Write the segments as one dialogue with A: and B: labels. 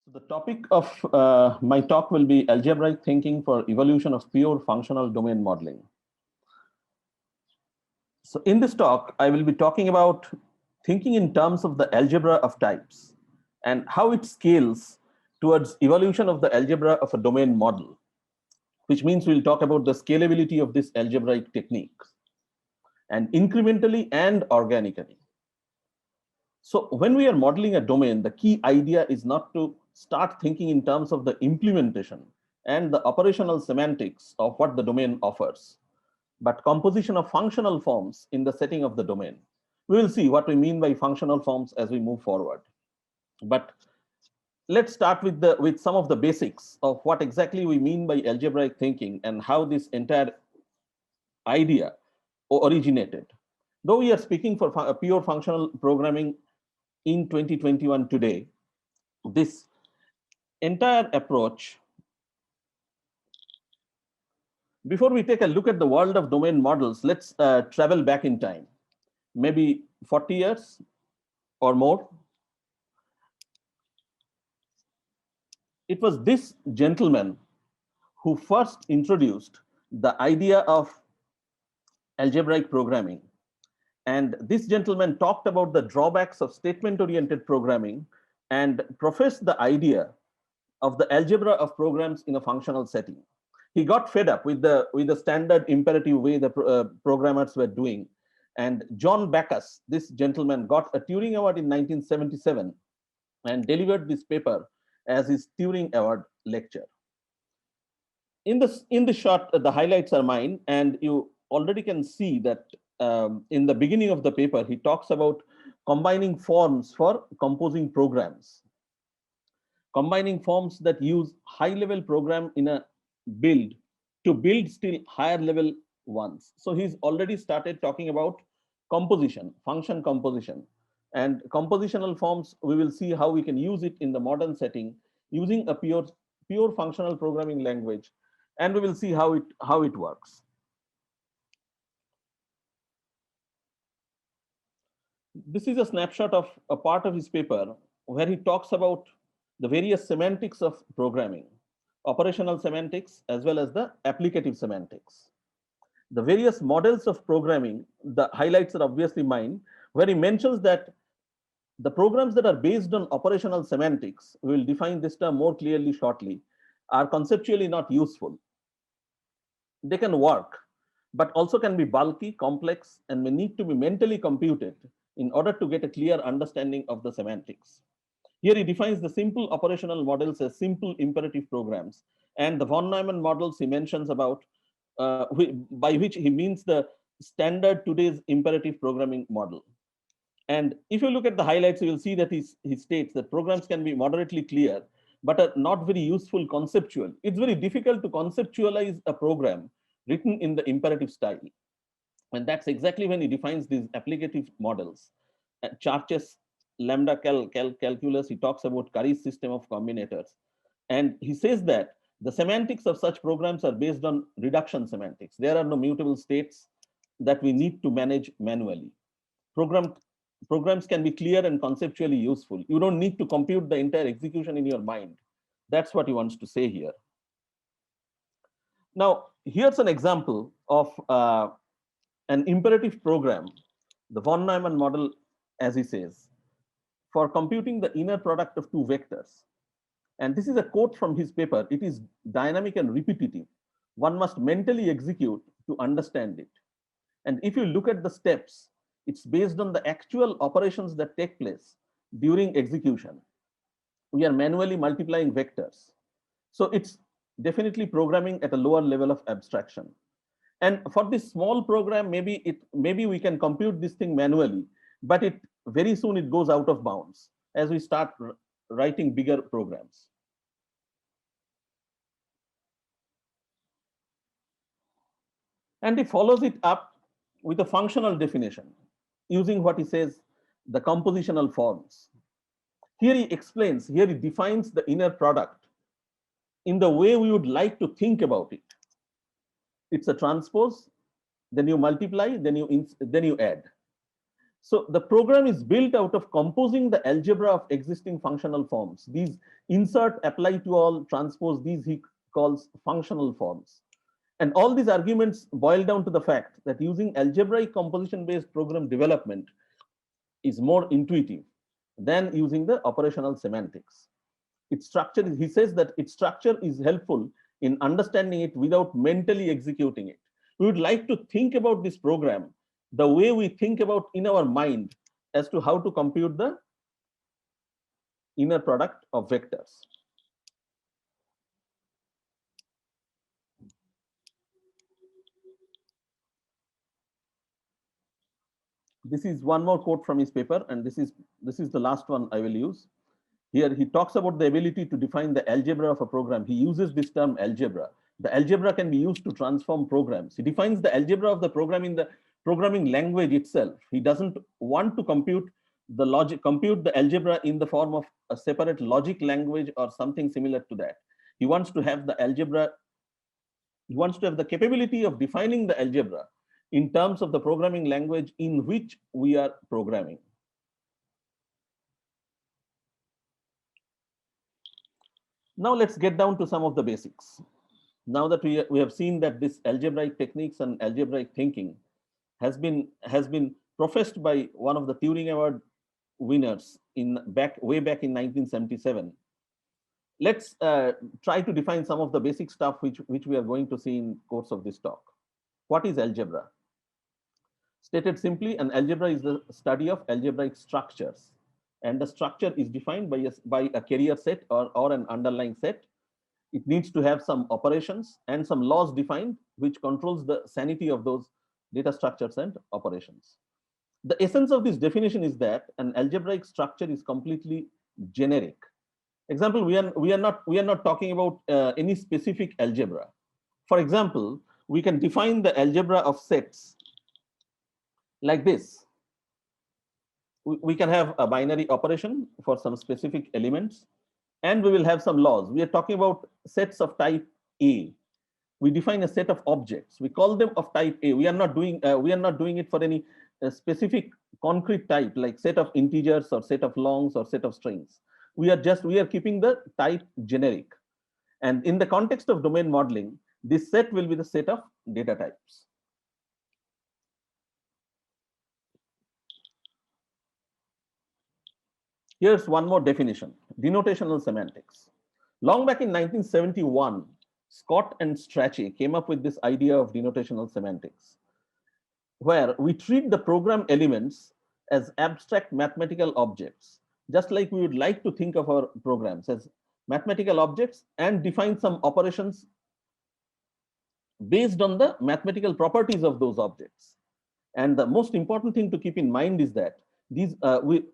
A: So the topic of my talk will be algebraic thinking for evolution of pure functional domain modeling. So in this talk, I will be talking about thinking in terms of the algebra of types and how it scales towards evolution of the algebra of a domain model, which means we'll talk about the scalability of this algebraic technique and incrementally and organically. So when we are modeling a domain, the key idea is not to start thinking in terms of the implementation and the operational semantics of what the domain offers, but composition of functional forms in the setting of the domain. We will see what we mean by functional forms as we move forward. But let's start with some of the basics of what exactly we mean by algebraic thinking and how this entire idea originated. Though we are speaking for pure functional programming in 2021 today, this entire approach, before we take a look at the world of domain models, let's travel back in time, maybe 40 years or more. It was this gentleman who first introduced the idea of algebraic programming. And this gentleman talked about the drawbacks of statement-oriented programming and professed the idea of the algebra of programs in a functional setting. He got fed up with the standard imperative way the programmers were doing. And John Backus, this gentleman, got a Turing Award in 1977 and delivered this paper as his Turing Award lecture. In the short, the highlights are mine, and you already can see that in the beginning of the paper, he talks about combining forms for composing programs, combining forms that use high-level program in a build to build still higher level ones. So he's already started talking about composition, function composition, and compositional forms. We will see how we can use it in the modern setting using a pure functional programming language, and we will see how it works. This is a snapshot of a part of his paper where he talks about the various semantics of programming, operational semantics, as well as the applicative semantics. The various models of programming, the highlights are obviously mine, where he mentions that the programs that are based on operational semantics, we will define this term more clearly shortly, are conceptually not useful. They can work, but also can be bulky, complex, and may need to be mentally computed in order to get a clear understanding of the semantics. Here he defines the simple operational models as simple imperative programs, and the von Neumann models he mentions about, by which he means the standard today's imperative programming model. And if you look at the highlights, you will see that he states that programs can be moderately clear, but are not very useful conceptual. It's very difficult to conceptualize a program written in the imperative style. And that's exactly when he defines these applicative models. Church's lambda calculus, he talks about Curry's system of combinators. And he says that the semantics of such programs are based on reduction semantics. There are no mutable states that we need to manage manually. Programs can be clear and conceptually useful. You don't need to compute the entire execution in your mind. That's what he wants to say here. Now, here's an example of an imperative program, the von Neumann model, as he says, for computing the inner product of two vectors. And this is a quote from his paper. It is dynamic and repetitive. One must mentally execute to understand it. And if you look at the steps, it's based on the actual operations that take place during execution. We are manually multiplying vectors. So it's definitely programming at a lower level of abstraction. And for this small program, maybe we can compute this thing manually, but very soon it goes out of bounds as we start writing bigger programs. And he follows it up with a functional definition using what he says, the compositional forms. Here he defines the inner product in the way we would like to think about it. It's a transpose, then you multiply, then you add. So the program is built out of composing the algebra of existing functional forms. These insert, apply to all, transpose, these he calls functional forms. And all these arguments boil down to the fact that using algebraic composition based program development is more intuitive than using the operational semantics. Its structure, he says that its structure is helpful in understanding it without mentally executing it. We would like to think about this program the way we think about in our mind as to how to compute the inner product of vectors. This is one more quote from his paper, and this is the last one I will use. Here he talks about the ability to define the algebra of a program. He uses this term algebra. The algebra can be used to transform programs. He defines the algebra of the program in the programming language itself. He doesn't want to compute the algebra in the form of a separate logic language or something similar to that. He wants to have the algebra, he wants to have the capability of defining the algebra in terms of the programming language in which we are programming. Now let's get down to some of the basics. Now that we have seen that this algebraic techniques and algebraic thinking has been professed by one of the Turing Award winners way back in 1977. Let's try to define some of the basic stuff which we are going to see in course of this talk. What is algebra? Stated simply, an algebra is the study of algebraic structures, and the structure is defined by a carrier set or an underlying set. It needs to have some operations and some laws defined which controls the sanity of those data structures and operations. The essence of this definition is that an algebraic structure is completely generic. Example, we are not talking about any specific algebra. For example, we can define the algebra of sets like this. We can have a binary operation for some specific elements, and we will have some laws. We are talking about sets of type A. We define a set of objects. We call them of type A. We are not doing it for any specific concrete type like set of integers or set of longs or set of strings. We are keeping the type generic. And in the context of domain modeling, this set will be the set of data types. Here's one more definition: denotational semantics. Long back in 1971, Scott and Strachey came up with this idea of denotational semantics, where we treat the program elements as abstract mathematical objects, just like we would like to think of our programs as mathematical objects, and define some operations based on the mathematical properties of those objects. And the most important thing to keep in mind is that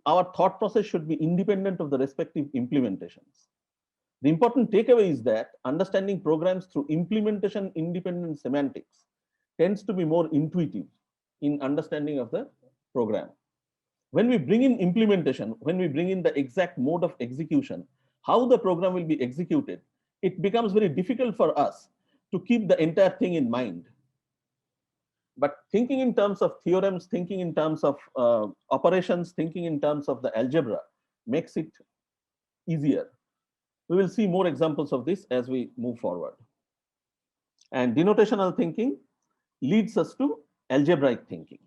A: our thought process should be independent of the respective implementations. The important takeaway is that understanding programs through implementation independent semantics tends to be more intuitive in understanding of the program. When we bring in implementation, when we bring in the exact mode of execution, how the program will be executed, it becomes very difficult for us to keep the entire thing in mind. But thinking in terms of theorems, thinking in terms of operations, thinking in terms of the algebra makes it easier. We will see more examples of this as we move forward. And denotational thinking leads us to algebraic thinking.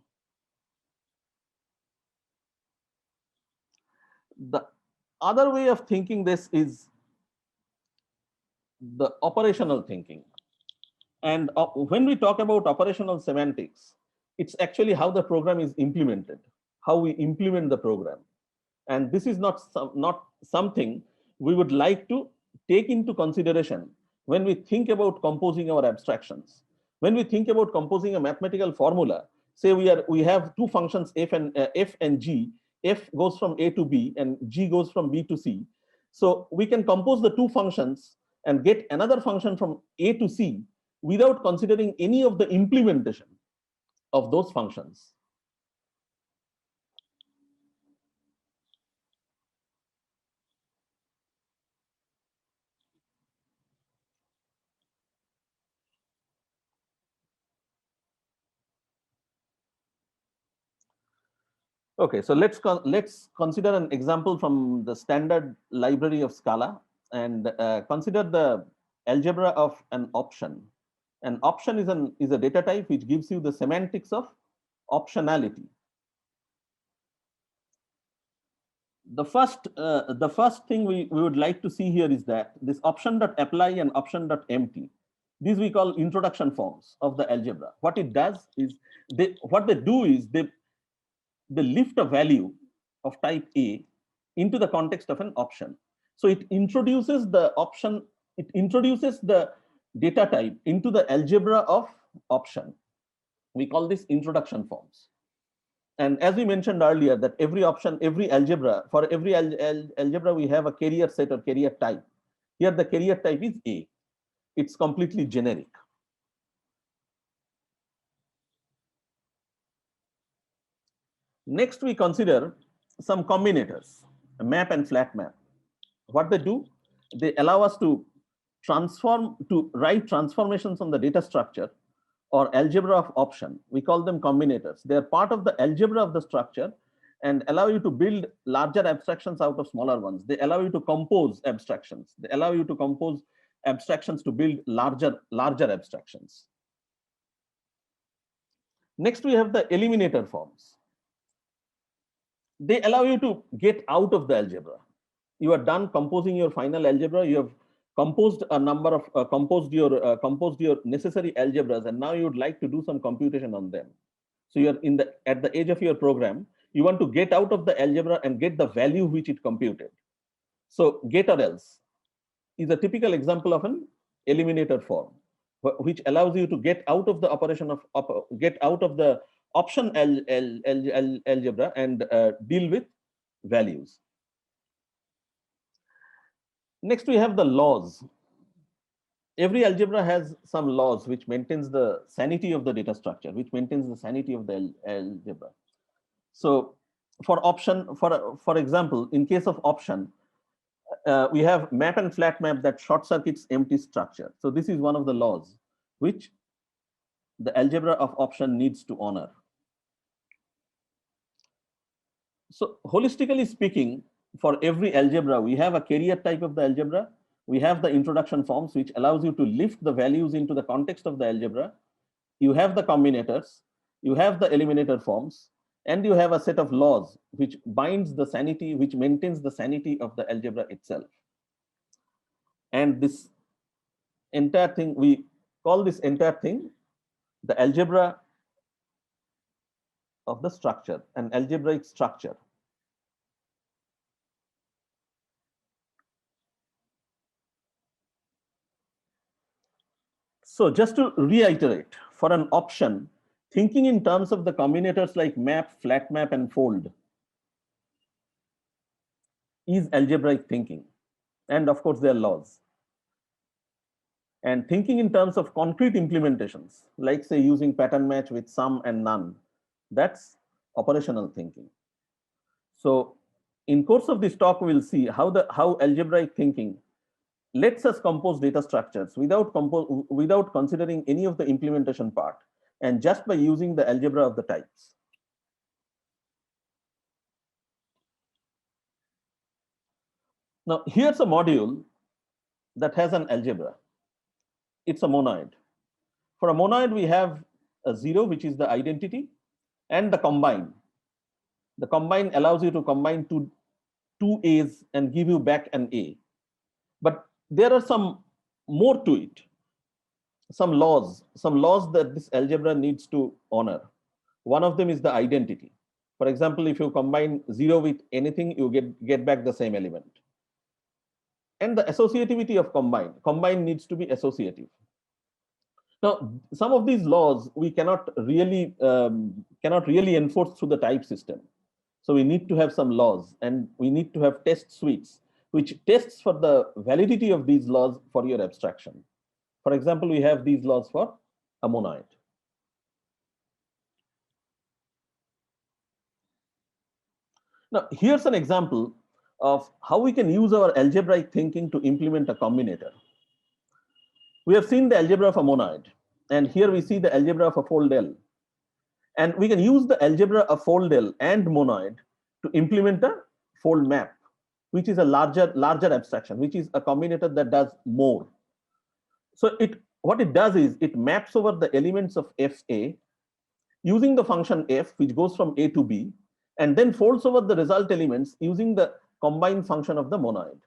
A: The other way of thinking this is the operational thinking. And when we talk about operational semantics, it's actually how the program is implemented, how we implement the program. And this is not something we would like to take into consideration when we think about composing our abstractions. When we think about composing a mathematical formula, say we have two functions f and g. F goes from a to b and g goes from b to c. So we can compose the two functions and get another function from a to c without considering any of the implementation of those functions. Okay, so let's consider an example from the standard library of Scala, and consider the algebra of an option. An option is a data type which gives you the semantics of optionality. The first thing we would like to see here is that this option.apply and option.empty, these we call introduction forms of the algebra. What it does is what they do is they lift a value of type A into the context of an option. So it introduces the option, it introduces the data type into the algebra of option. We call this introduction forms. And as we mentioned earlier, that every option, every algebra, for every algebra, we have a carrier set or carrier type. Here, the carrier type is A. It's completely generic. Next, we consider some combinators, a map and flat map. What they do, they allow us to write transformations on the data structure or algebra of option. We call them combinators. They are part of the algebra of the structure and allow you to build larger abstractions out of smaller ones. They allow you to compose abstractions. They allow you to compose abstractions to build larger abstractions. Next, we have the eliminator forms. They allow you to get out of the algebra. You are done composing your final algebra. You have composed a number of composed your necessary algebras, and now you would like to do some computation on them. So you are at the edge of your program. You want to get out of the algebra and get the value which it computed. So get or else is a typical example of an eliminator form, which allows you to get out of the operation of get out of the option algebra and deal with values. Next, we have the laws. Every algebra has some laws which maintains the sanity of the data structure, which maintains the sanity of the algebra. So for option, for example, in case of option, we have map and flat map that short circuits empty structure. So this is one of the laws which the algebra of option needs to honor. So holistically speaking, for every algebra, we have a carrier type of the algebra. We have the introduction forms, which allows you to lift the values into the context of the algebra. You have the combinators, you have the eliminator forms, and you have a set of laws which binds the sanity, which maintains the sanity of the algebra itself. And this entire thing, we call this entire thing the algebra of the structure, an algebraic structure. So just to reiterate, for an option, thinking in terms of the combinators like map, flat map, and fold is algebraic thinking. And of course, there are laws. And thinking in terms of concrete implementations, like say using pattern match with some and none, that's operational thinking. So in course of this talk, we'll see how algebraic thinking lets us compose data structures without considering any of the implementation part, and just by using the algebra of the types. Now, here's a module that has an algebra. It's a monoid. For a monoid, we have a 0, which is the identity, and the combine. The combine allows you to combine two A's and give you back an A. But there are some more to it. Some laws that this algebra needs to honor. One of them is the identity. For example, if you combine 0 with anything, you get back the same element. And the associativity of combine needs to be associative. Now, some of these laws we cannot really enforce through the type system. So we need to have some laws, and we need to have test suites which tests for the validity of these laws for your abstraction. For example, we have these laws for a monoid. Now, here's an example of how we can use our algebraic thinking to implement a combinator. We have seen the algebra of a monoid, and here we see the algebra of a fold L. And we can use the algebra of fold L and monoid to implement a fold map, which is a larger abstraction, which is a combinator that does more. So what it does is it maps over the elements of FA using the function f, which goes from A to B, and then folds over the result elements using the combined function of the monoid.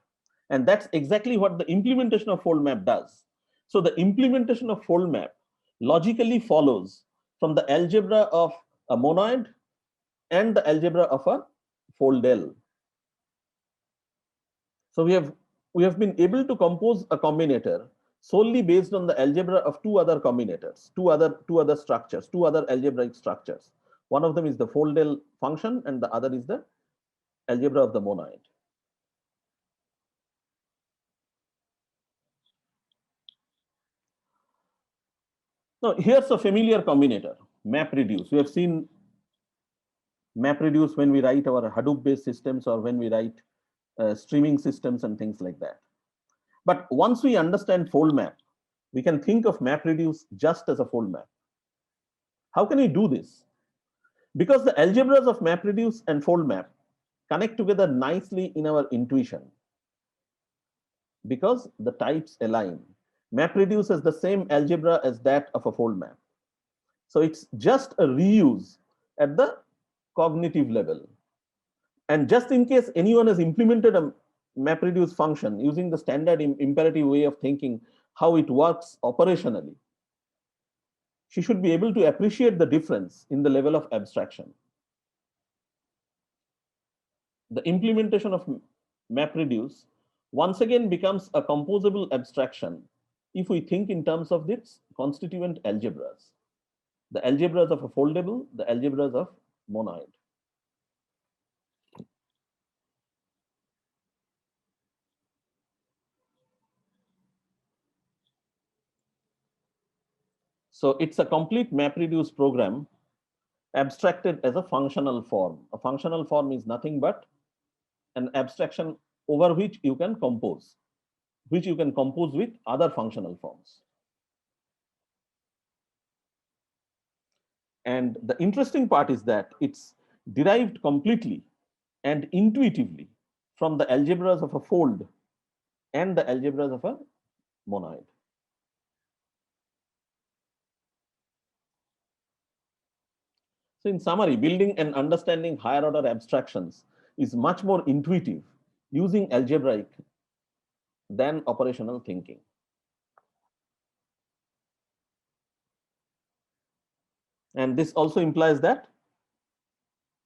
A: And that's exactly what the implementation of fold map does. So the implementation of fold map logically follows from the algebra of a monoid and the algebra of a fold L. So we have been able to compose a combinator solely based on the algebra of two other combinators, two other structures, two other algebraic structures. One of them is the fold L function, and the other is the algebra of the monoid. Now, here's a familiar combinator, MapReduce. We have seen MapReduce when we write our Hadoop-based systems or when we write streaming systems and things like that. But once we understand fold map, we can think of MapReduce just as a fold map. How can we do this? Because the algebras of MapReduce and fold map connect together nicely in our intuition. Because the types align. MapReduce has the same algebra as that of a fold map. So it's just a reuse at the cognitive level. And just in case anyone has implemented a MapReduce function using the standard imperative way of thinking how it works operationally, she should be able to appreciate the difference in the level of abstraction. The implementation of MapReduce once again becomes a composable abstraction if we think in terms of its constituent algebras. The algebras of a foldable, the algebras of monoid. So it's a complete MapReduce program abstracted as a functional form. A functional form is nothing but an abstraction over which you can compose with other functional forms. And the interesting part is that it's derived completely and intuitively from the algebras of a fold and the algebras of a monoid. So in summary, building and understanding higher order abstractions is much more intuitive using algebraic than operational thinking. And this also implies that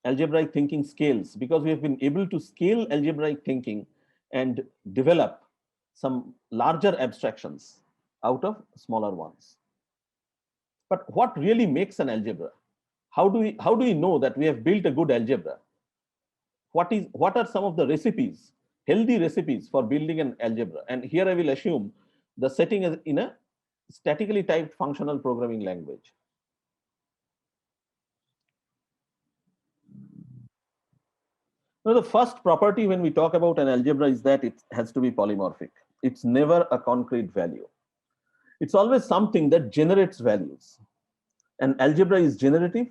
A: algebraic thinking scales because we have been able to scale algebraic thinking and develop some larger abstractions out of smaller ones. But what really makes an algebra? How do we know that we have built a good algebra? What are some of the recipes, healthy recipes for building an algebra? And here I will assume the setting is in a statically typed functional programming language. Now, the first property when we talk about an algebra is that it has to be polymorphic. It's never a concrete value. It's always something that generates values. An algebra is generative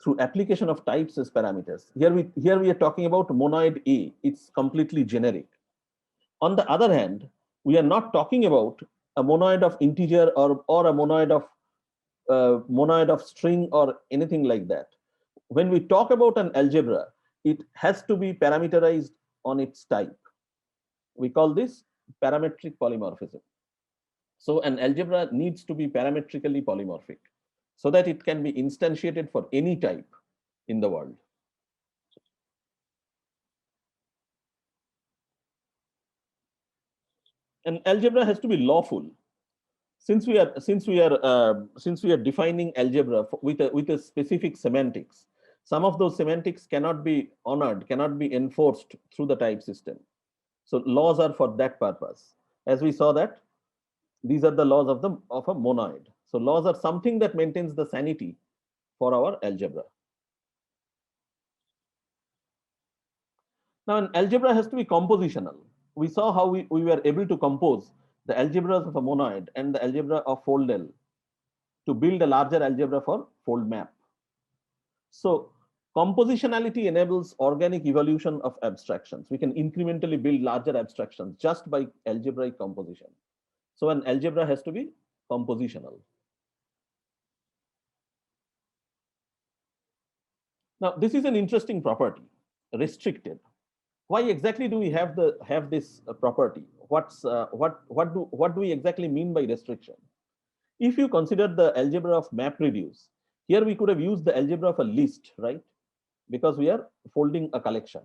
A: through application of types as parameters. Here we are talking about monoid A. It's completely generic. On the other hand, we are not talking about a monoid of integer or a monoid of string or anything like that. When we talk about an algebra, it has to be parameterized on its type. We call this parametric polymorphism. So an algebra needs to be parametrically polymorphic so that it can be instantiated for any type in the world. An algebra has to be lawful. Since we are defining algebra with a specific semantics, some of those semantics cannot be honored, cannot be enforced through the type system. So laws are for that purpose. As we saw that these are the laws of a monoid. So laws are something that maintains the sanity for our algebra. Now, an algebra has to be compositional. We saw how we were able to compose the algebras of a monoid and the algebra of fold L to build a larger algebra for fold map. So compositionality enables organic evolution of abstractions. We can incrementally build larger abstractions just by algebraic composition. So an algebra has to be compositional. Now, this is an interesting property, restricted. Why exactly do we have this property? What do we exactly mean by restriction? If you consider the algebra of MapReduce, here we could have used the algebra of a list, right? Because we are folding a collection.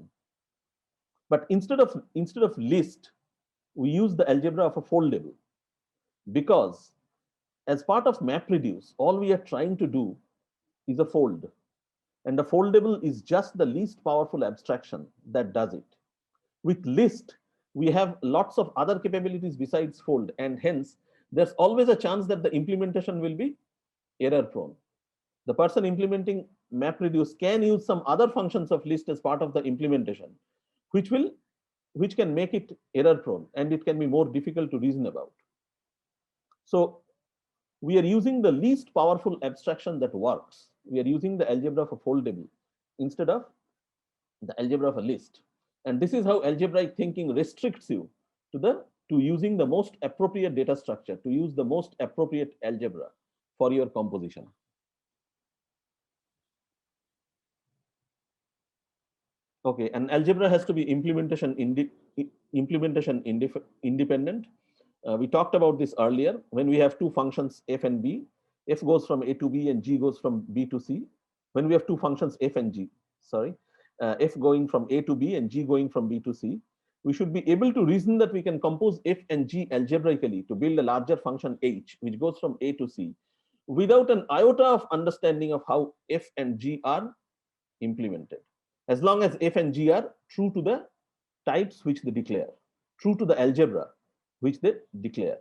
A: But instead of list, we use the algebra of a foldable, because as part of MapReduce, all we are trying to do is a fold. And the foldable is just the least powerful abstraction that does it. With list, we have lots of other capabilities besides fold, and hence there's always a chance that the implementation will be error prone. The person implementing MapReduce can use some other functions of list as part of the implementation, which can make it error prone, and it can be more difficult to reason about. So we are using the least powerful abstraction that works. We are using the algebra of a foldable instead of the algebra of a list. And this is how algebraic thinking restricts you to using the most appropriate data structure, to use the most appropriate algebra for your composition. Okay, and algebra has to be implementation independent. We talked about this earlier. When we have two functions f and b, f goes from a to b and g goes from b to c. When we have two functions f and g, f going from a to b and g going from b to c, we should be able to reason that we can compose f and g algebraically to build a larger function h, which goes from a to c, without an iota of understanding of how f and g are implemented, as long as f and g are true to the types which they declare, true to the algebra which they declare.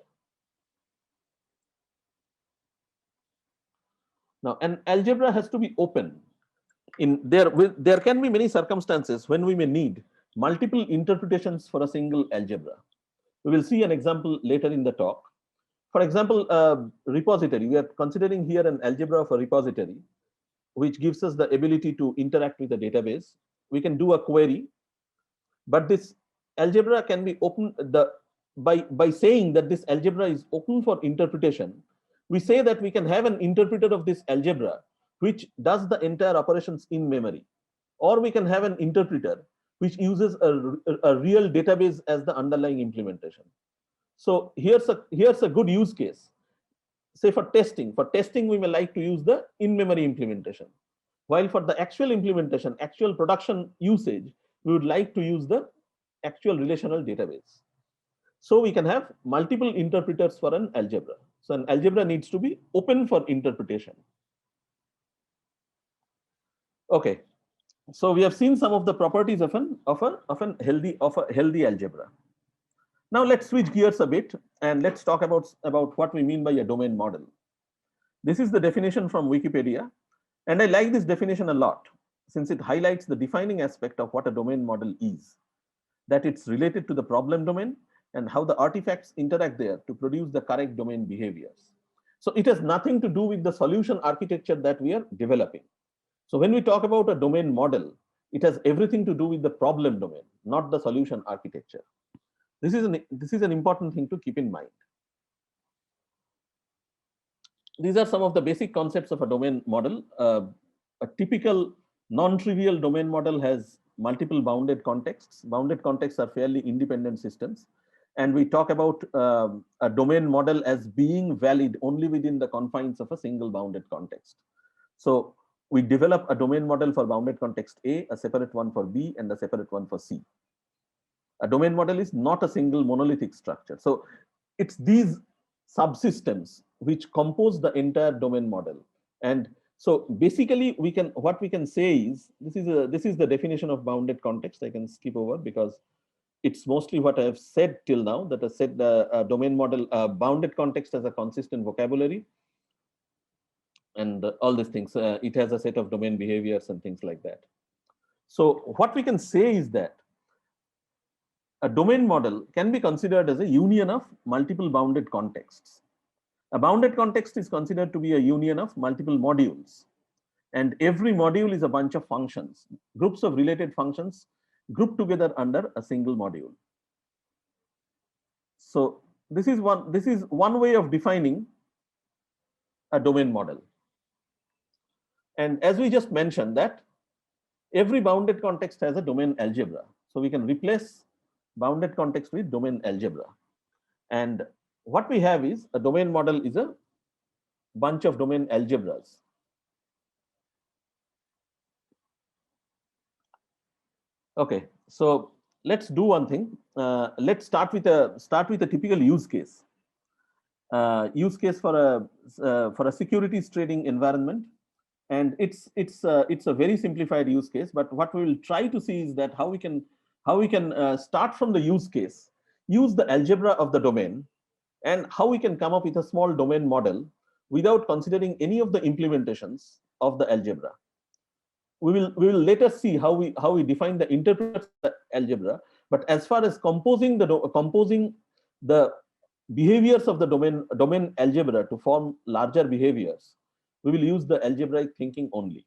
A: Now, an algebra has to be open. There can be many circumstances when we may need multiple interpretations for a single algebra. We will see an example later in the talk. For example, repository. We are considering here an algebra of a repository, which gives us the ability to interact with the database. We can do a query, but this algebra can be open by saying that this algebra is open for interpretation. We say that we can have an interpreter of this algebra which does the entire operations in memory, or we can have an interpreter which uses a real database as the underlying implementation. So here's a good use case. Say for testing, we may like to use the in-memory implementation, while for the actual implementation, actual production usage, we would like to use the actual relational database. So we can have multiple interpreters for an algebra. So an algebra needs to be open for interpretation. Okay, so we have seen some of the properties of a healthy algebra. Now let's switch gears a bit and let's talk about what we mean by a domain model. This is the definition from Wikipedia, and I like this definition a lot since it highlights the defining aspect of what a domain model is, that it's related to the problem domain and how the artifacts interact there to produce the correct domain behaviors. So it has nothing to do with the solution architecture that we are developing. So when we talk about a domain model, it has everything to do with the problem domain, not the solution architecture. This is an important thing to keep in mind. These are some of the basic concepts of a domain model. A typical non-trivial domain model has multiple bounded contexts. Bounded contexts are fairly independent systems. And we talk about a domain model as being valid only within the confines of a single bounded context. So we develop a domain model for bounded context A, a separate one for B, and a separate one for C. A domain model is not a single monolithic structure. So it's these subsystems which compose the entire domain model. And so basically what we can say is, this is the definition of bounded context. I can skip over because it's mostly what I have said till now, that I said the domain model, bounded context has a consistent vocabulary and all these things. It has a set of domain behaviors and things like that. So what we can say is that a domain model can be considered as a union of multiple bounded contexts. A bounded context is considered to be a union of multiple modules. And every module is a bunch of functions, groups of related functions grouped together under a single module. So this is one way of defining a domain model. And as we just mentioned that every bounded context has a domain algebra. So we can replace bounded context with domain algebra. And what we have is a domain model is a bunch of domain algebras. Okay, so let's do one thing. Let's start with a typical use case. Use case for a securities trading environment, and it's a very simplified use case. But what we will try to see is that how we can start from the use case, use the algebra of the domain, and how we can come up with a small domain model without considering any of the implementations of the algebra. We will later see how we define the interpreters of the algebra. But as far as composing the behaviors of the domain algebra to form larger behaviors, we will use the algebraic thinking only.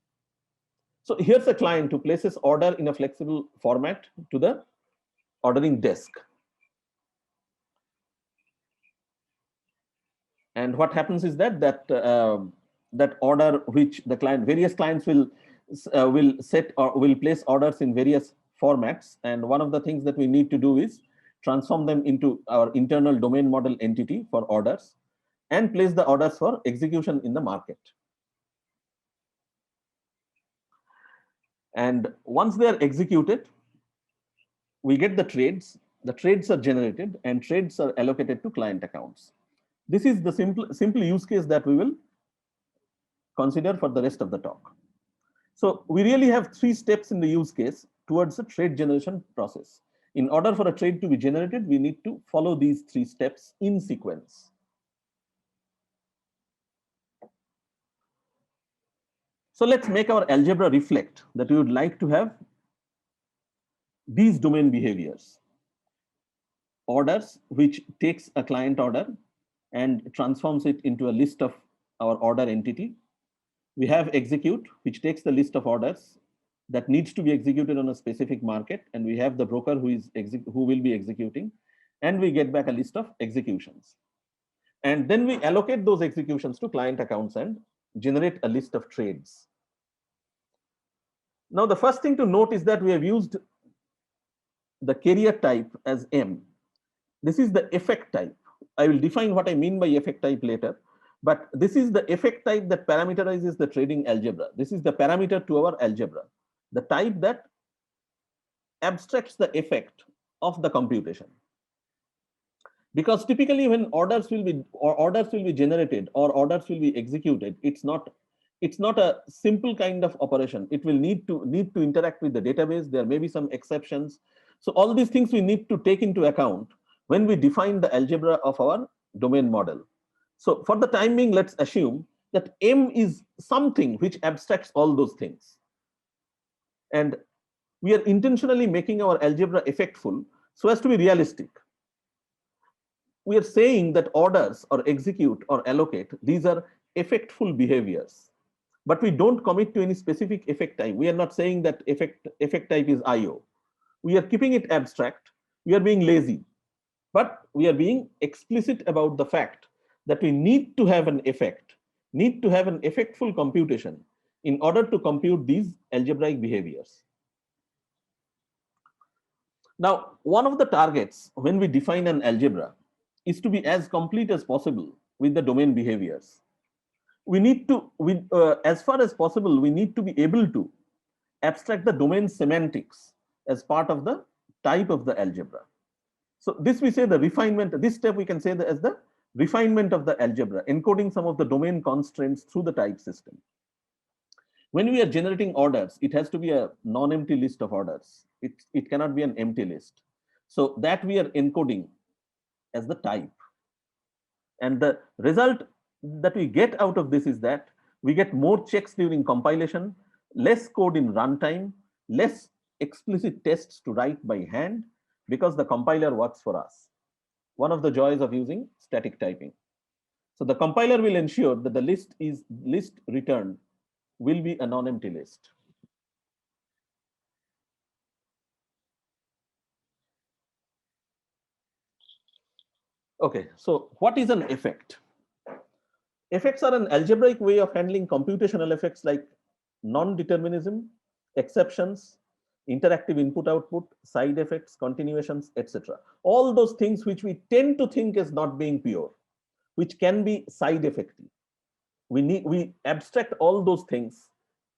A: So here's a client who places order in a flexible format to the ordering desk. And what happens is that order which the various clients will set or will place orders in various formats. And one of the things that we need to do is transform them into our internal domain model entity for orders and place the orders for execution in the market. And once they are executed, we get the trades. The trades are generated and trades are allocated to client accounts. This is the simple use case that we will consider for the rest of the talk. So we really have 3 steps in the use case towards the trade generation process. In order for a trade to be generated, we need to follow these 3 steps in sequence. So let's make our algebra reflect that we would like to have these domain behaviors. Orders, which takes a client order and transforms it into a list of our order entity. We have execute, which takes the list of orders that needs to be executed on a specific market, and we have the broker who will be executing, and we get back a list of executions. And then we allocate those executions to client accounts and generate a list of trades. Now, the first thing to note is that we have used the carrier type as M. This is the effect type. I will define what I mean by effect type later. But this is the effect type that parameterizes the trading algebra. This is the parameter to our algebra, the type that abstracts the effect of the computation. Because typically when orders will be generated or orders will be executed, it's not a simple kind of operation. It will need to interact with the database. There may be some exceptions. So all these things we need to take into account when we define the algebra of our domain model. So for the time being, let's assume that M is something which abstracts all those things. And we are intentionally making our algebra effectful so as to be realistic. We are saying that orders or execute or allocate, these are effectful behaviors. But we don't commit to any specific effect type. We are not saying that effect type is IO. We are keeping it abstract. We are being lazy. But we are being explicit about the fact that we need to have an effect, need to have an effectful computation in order to compute these algebraic behaviors. Now, one of the targets when we define an algebra is to be as complete as possible with the domain behaviors. We need to, as far as possible, we need to be able to abstract the domain semantics as part of the type of the algebra. So this we say the refinement, this step we can say as the refinement of the algebra, encoding some of the domain constraints through the type system. When we are generating orders, it has to be a non-empty list of orders. It cannot be an empty list. So that we are encoding as the type. And the result that we get out of this is that we get more checks during compilation, less code in runtime, less explicit tests to write by hand, because the compiler works for us. One of the joys of using static typing. So the compiler will ensure that the list returned will be a non-empty list. Okay, so what is an effect? Effects are an algebraic way of handling computational effects like non-determinism, exceptions, interactive input-output, side effects, continuations, etc. All those things which we tend to think as not being pure, which can be side effective. We abstract all those things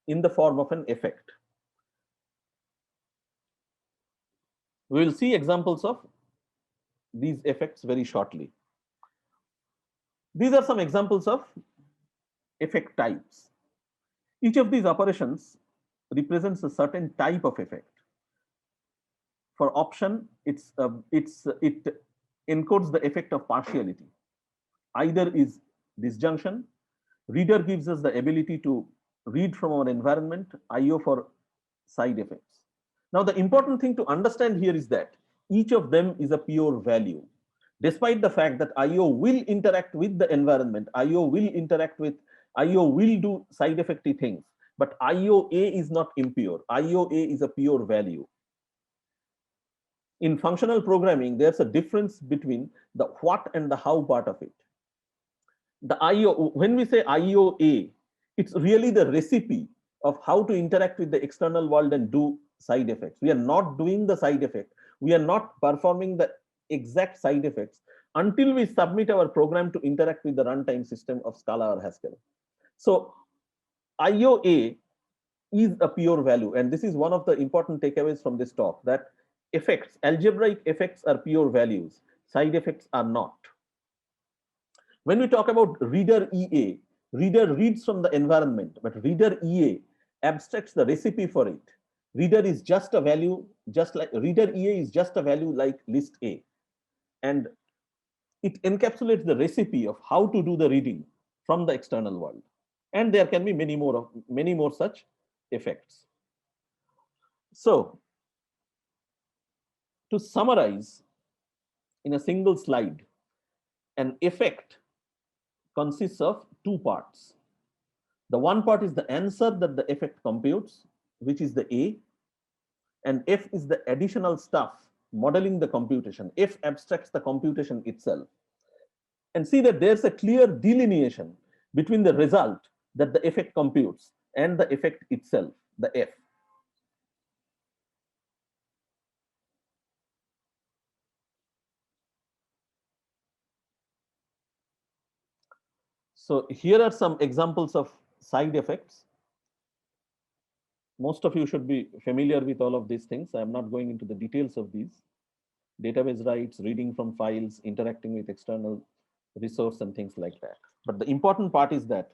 A: in the form of an effect. We will see examples of these effects very shortly. These are some examples of effect types. Each of these operations represents a certain type of effect. For option, it encodes the effect of partiality. Either is disjunction. Reader gives us the ability to read from our environment. IO for side effects. Now, the important thing to understand here is that each of them is a pure value. Despite the fact that IO will interact with the environment, IO will do side effecty things, but IOA is not impure. IOA is a pure value. In functional programming, there's a difference between the what and the how part of it. The IO, when we say IOA, it's really the recipe of how to interact with the external world and do side effects. We are not doing the side effect. We are not performing the exact side effects until we submit our program to interact with the runtime system of Scala or Haskell. So IOA is a pure value. And this is one of the important takeaways from this talk, that effects, algebraic effects are pure values. Side effects are not. When we talk about reader EA, reader reads from the environment, but reader EA abstracts the recipe for it. Reader is just a value, just like reader EA is just a value like list A. And it encapsulates the recipe of how to do the reading from the external world. And there can be many more such effects. So, to summarize in a single slide, an effect consists of two parts. The one part is the answer that the effect computes, which is the A, and F is the additional stuff modeling the computation. F abstracts the computation itself. And see that there's a clear delineation between the result that the effect computes and the effect itself, the F. So here are some examples of side effects. Most of you should be familiar with all of these things. I'm not going into the details of these. Database writes, reading from files, interacting with external resource and things like that. But the important part is that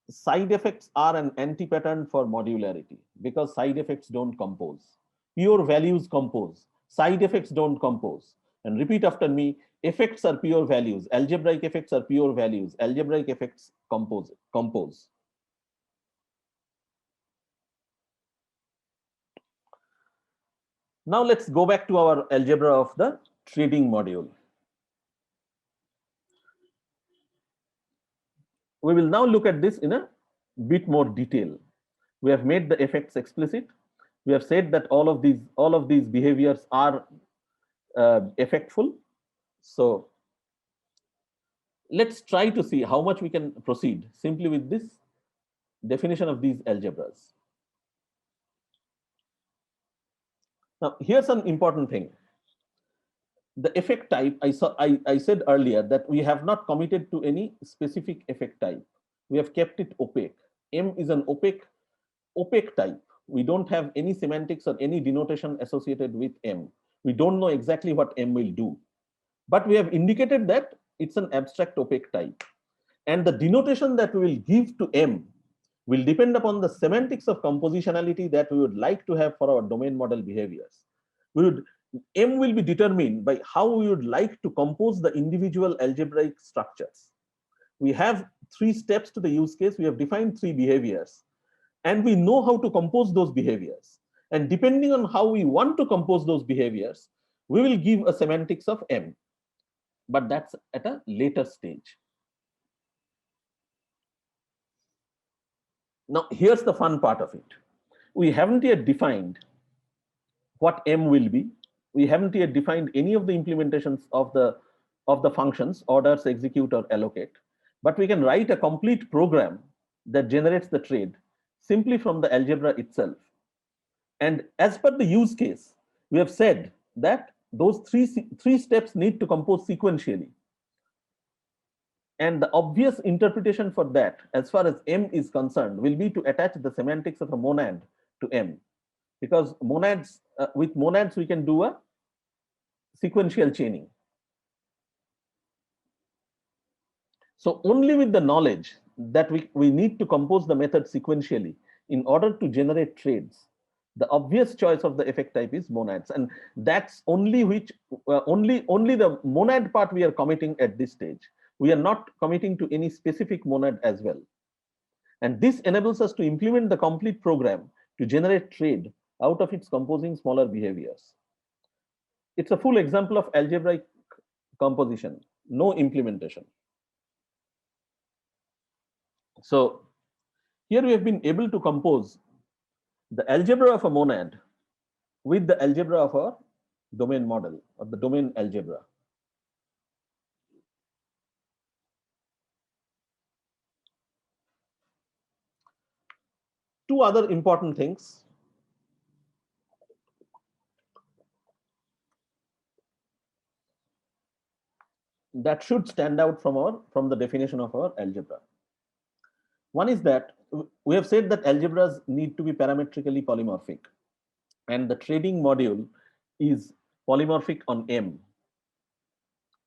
A: side effects are an anti-pattern for modularity, because side effects don't compose. Pure values compose. Side effects don't compose. And repeat after me, effects are pure values. Algebraic effects are pure values. Algebraic effects compose. Now let's go back to our algebra of the trading module. We will now look at this in a bit more detail. We have made the effects explicit. We have said that all of these behaviors are effectful. So let's try to see how much we can proceed simply with this definition of these algebras. Now, here's an important thing. The effect type, I said earlier that we have not committed to any specific effect type. We have kept it opaque. M is an opaque type. We don't have any semantics or any denotation associated with M. We don't know exactly what M will do. But we have indicated that it's an abstract opaque type. And the denotation that we will give to M will depend upon the semantics of compositionality that we would like to have for our domain model behaviors. M will be determined by how we would like to compose the individual algebraic structures. We have 3 steps to the use case. We have defined 3 behaviors, and we know how to compose those behaviors. And depending on how we want to compose those behaviors, we will give a semantics of M. But that's at a later stage. Now, here's the fun part of it. We haven't yet defined what M will be. We haven't yet defined any of the implementations of the functions, orders, execute, or allocate. But we can write a complete program that generates the trade simply from the algebra itself. And as per the use case, we have said that those three steps need to compose sequentially. And the obvious interpretation for that, as far as M is concerned, will be to attach the semantics of a monad to M. Because monads, with monads, we can do a sequential chaining. So only with the knowledge that we need to compose the method sequentially in order to generate trades, the obvious choice of the effect type is monads. And that's only which only the monad part we are committing at this stage. We are not committing to any specific monad as well. And this enables us to implement the complete program to generate trade out of its composing smaller behaviors. It's a full example of algebraic composition, no implementation. So here we have been able to compose the algebra of a monad with the algebra of a domain model, or the domain algebra. Two other important things. That should stand out from the definition of our algebra. One is that we have said that algebras need to be parametrically polymorphic, and the trading module is polymorphic on M.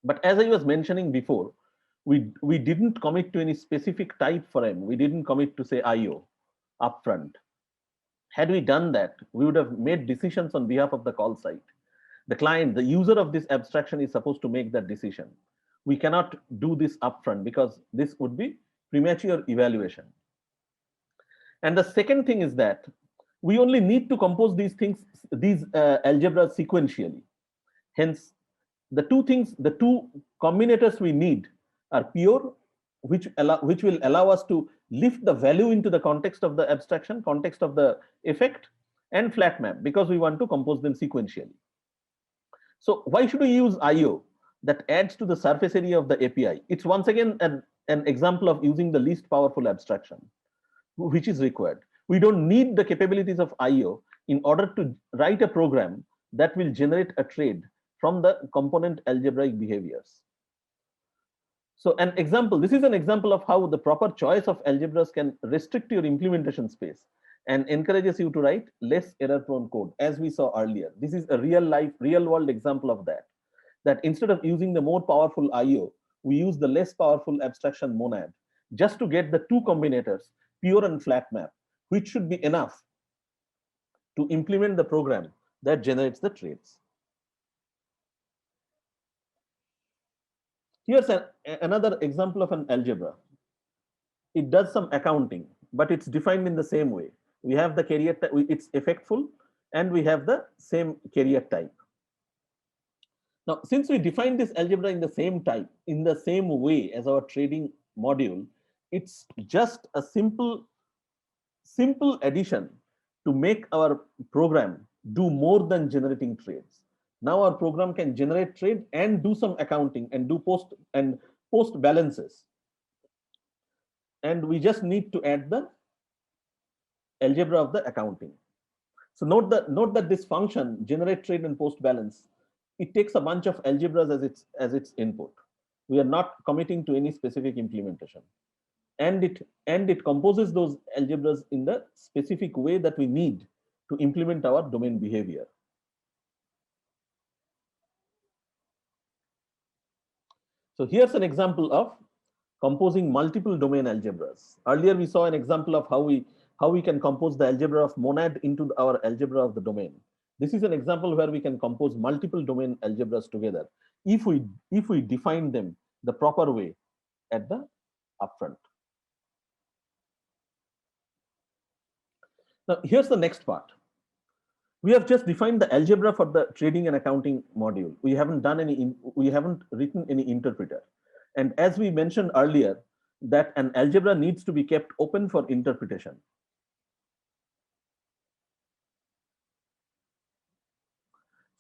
A: But as I was mentioning before, we didn't commit to any specific type for M. We didn't commit to say IO upfront. Had we done that, we would have made decisions on behalf of the call site. The client, the user of this abstraction, is supposed to make that decision. We cannot do this upfront because this would be premature evaluation. And the second thing is that we only need to compose these things, these algebras sequentially. Hence, the two combinators we need are pure, which will allow us to lift the value into the context of the abstraction, context of the effect, and flat map, because we want to compose them sequentially. So why should we use IO that adds to the surface area of the API? It's once again an example of using the least powerful abstraction, which is required. We don't need the capabilities of IO in order to write a program that will generate a trade from the component algebraic behaviors. So this is an example of how the proper choice of algebras can restrict your implementation space and encourages you to write less error-prone code, as we saw earlier. This is a real-world example of that instead of using the more powerful IO, we use the less powerful abstraction monad just to get the two combinators, pure and flat map, which should be enough to implement the program that generates the trades. Here's another example of an algebra. It does some accounting, but it's defined in the same way. We have the carrier, it's effectful, and we have the same carrier type. Now, since we defined this algebra in the same type, in the same way as our trading module, it's just a simple addition to make our program do more than generating trades. Now our program can generate trade and do some accounting and do post balances. And we just need to add the algebra of the accounting. So note that this function, generate trade and post balance, it takes a bunch of algebras as its input. We are not committing to any specific implementation. And it composes those algebras in the specific way that we need to implement our domain behavior. So here's an example of composing multiple domain algebras. Earlier we saw an example of how we can compose the algebra of monad into our algebra of the domain. This is an example where we can compose multiple domain algebras together if we define them the proper way at the upfront. Now here's the next part. We have just defined the algebra for the trading and accounting module. We haven't written any interpreter. And as we mentioned earlier, that an algebra needs to be kept open for interpretation.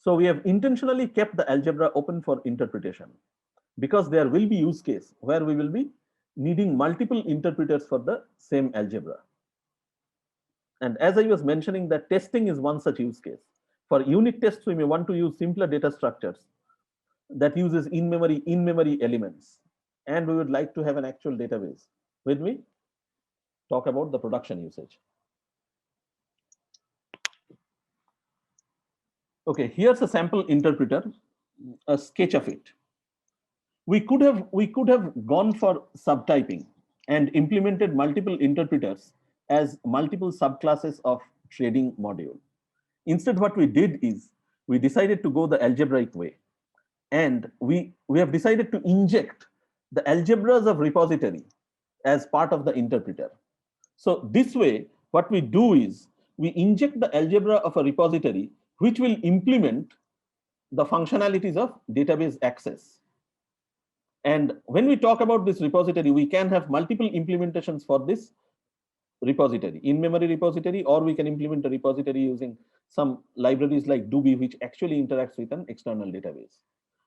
A: So we have intentionally kept the algebra open for interpretation because there will be use case where we will be needing multiple interpreters for the same algebra. And as I was mentioning, that testing is one such use case. For unit tests, we may want to use simpler data structures that uses in-memory elements. And we would like to have an actual database. With me, talk about the production usage. Okay, here's a sample interpreter, a sketch of it. We could have gone for subtyping and implemented multiple interpreters as multiple subclasses of trading module. Instead, what we did is we decided to go the algebraic way, and we have decided to inject the algebras of repository as part of the interpreter. So this way, what we do is we inject the algebra of a repository which will implement the functionalities of database access. And when we talk about this repository, we can have multiple implementations for this repository, in-memory repository, or we can implement a repository using some libraries like Doobie, which actually interacts with an external database.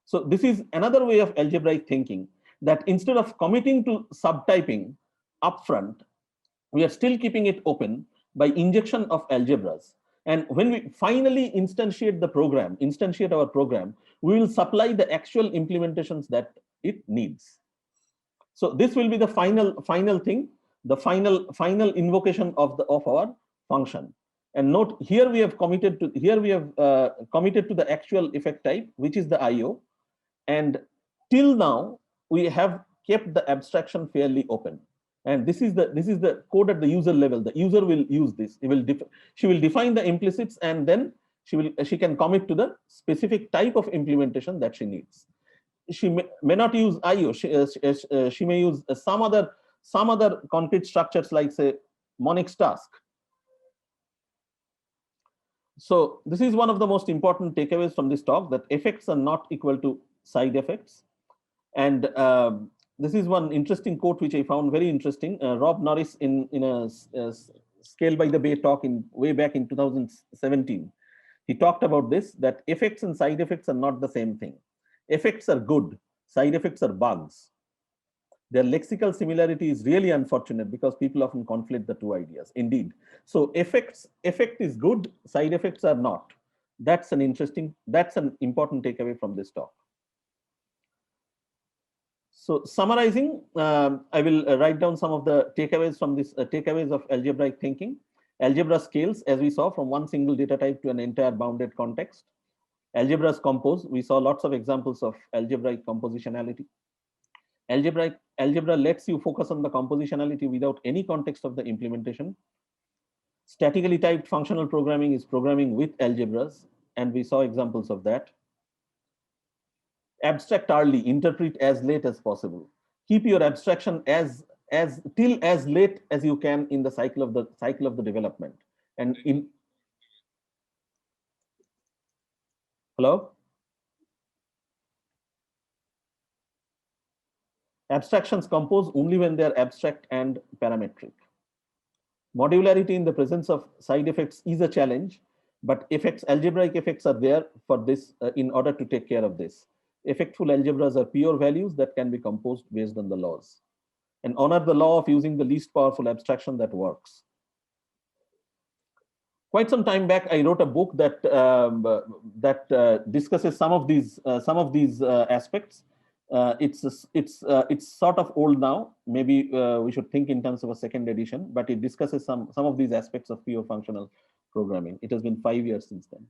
A: So this is another way of algebraic thinking, that instead of committing to subtyping upfront, we are still keeping it open by injection of algebras. And when we finally instantiate our program, we will supply the actual implementations that it needs. So this will be the final thing, the final invocation of our function. And note here we have committed to the actual effect type, which is the IO. And till now we have kept the abstraction fairly open. And this is the code at the user level. The user will use this. She will define the implicits, and then she can commit to the specific type of implementation that she needs. She may not use IO. She may use some other concrete structures, like say Monix task. So this is one of the most important takeaways from this talk, that effects are not equal to side effects. And this is one interesting quote which I found very interesting. Rob Norris in a Scale by the Bay talk way back in 2017. He talked about this, that effects and side effects are not the same thing. Effects are good, side effects are bugs. Their lexical similarity is really unfortunate because people often conflate the two ideas. Indeed. So effect is good, side effects are not. That's an important takeaway from this talk. So summarizing, I will write down some of the takeaways from this takeaways of algebraic thinking. Algebra scales, as we saw, from one single data type to an entire bounded context. Algebras compose. We saw lots of examples of algebraic compositionality. Algebra lets you focus on the compositionality without any context of the implementation. Statically typed functional programming is programming with algebras, and we saw examples of that. Abstract early, interpret as late as possible. Keep your abstraction till as late as you can in the cycle of the development. And in hello? Abstractions compose only when they are abstract and parametric. Modularity in the presence of side effects is a challenge, but algebraic effects are there for this in order to take care of this. Effectful algebras are pure values that can be composed based on the laws, and honor the law of using the least powerful abstraction that works. Quite some time back, I wrote a book that discusses some of these aspects. It's sort of old now. Maybe we should think in terms of a second edition, but it discusses some of these aspects of pure functional programming. It has been 5 years since then.